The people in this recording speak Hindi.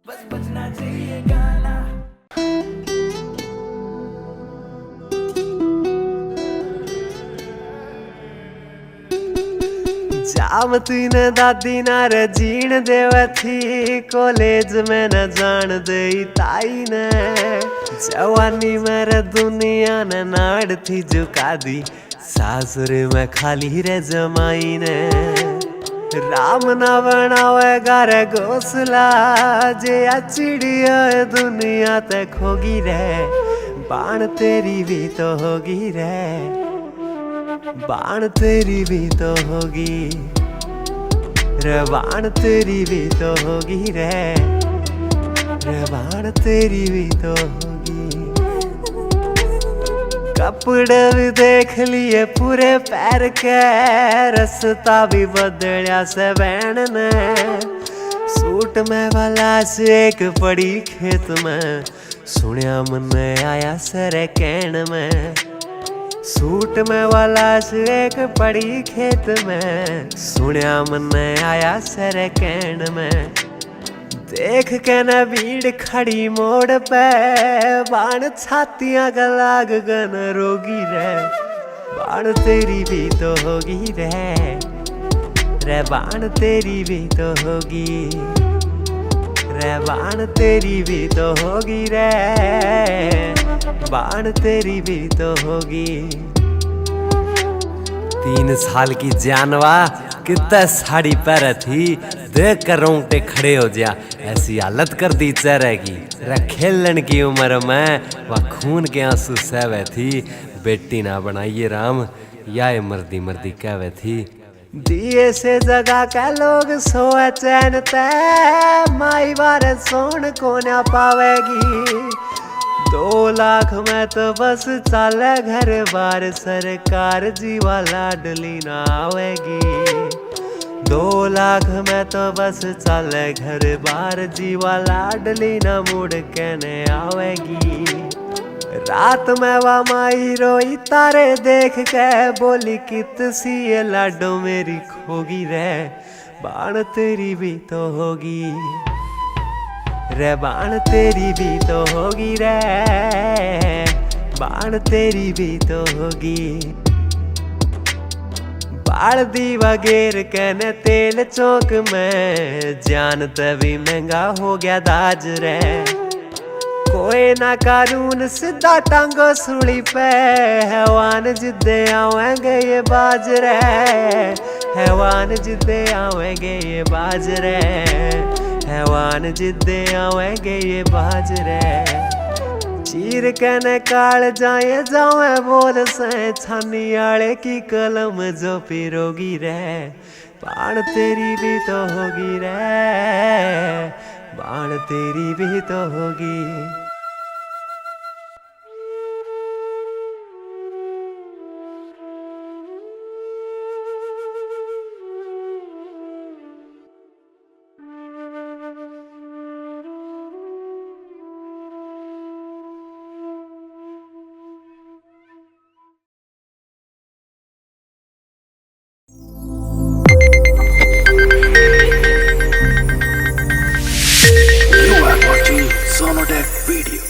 बस बजना चाहिए गाना। जामती ने दादी नार जीण देवे थी, कॉलेज में न जान दे ताई ने। जवानी मेरे दुनिया ने नाड़ थी झुका दी, सासुर में खाली रे जमाई ने। राम ना बनावे गारे घोसला, जे चिड़िया दुनिया ते खोगी रे। बाण तेरी भी तो होगी रे, बाण तेरी भी तो होगी रे, बाण तेरी भी तो होगी रे, रे बाण तेरी भी तो होगी। कपड़े भी देख लिए पूरे पैर के, रास्ता भी बदलिया से बहन ने। सूट में वाला से एक पड़ी खेत में, सुनिया मन आया सरे कहन में। सूट में वाला से एक पड़ी खेत में, सुनिया मन आया सरे कहन में। देख के न भीड़ खड़ी मोड़ पे, बाण छातियां गलाग गन रोगी रे। बाण तेरी भी तो होगी रे, रे बाण तेरी भी तो होगी रे, बाण तेरी भी तो होगी रे, बाण तेरी भी तो होगी। 3 साल की जानवा कितना साड़ी पहरे थी, देख कर रोंगटे खड़े हो जा। ऐसी हालत कर दी चेहरे की, खेलन की उम्र में वह खून के आंसू सहवे थी। बेटी ना बनाइए राम, या मर्दी मर्दी कहवे थी। दिए से जगह के लोग सोए चैन ते, माई बारे सोन को ना पावेगी। 2 लाख में तो बस चाले घर बार, सरकार जीवा लाडली ना आवेगी। 2 लाख में तो बस चाले घर बार, जीवा लाडली ना मुड़ के ने आवेगी। रात में वा माई रोई तारे देख के, बोली कित सी ये लाडो मेरी खोगी रे। बाण तेरी भी तो होगी रे, बाण तेरी भी तो होगी रे, बाण तेरी भी तो होगी। बाल दी वगैर कहने तेल चौक में, जान तभी महंगा हो गया दाज रे। कोई ना कानून सीधा टांगो सूली पे, हैवान जिद्दे आवेंगे ये बाज रे। हैवान जिद्दे आवेंगे ये बाज रे, हैवान जिद्दे आवेंगे ये बाज रे। चीर के न काल जाए जावे बोल से, छानी आले की कलम जो पिरोगी रे। बाण तेरी भी तो होगी रे, बाण तेरी भी तो होगी। You are watching Sonodec video.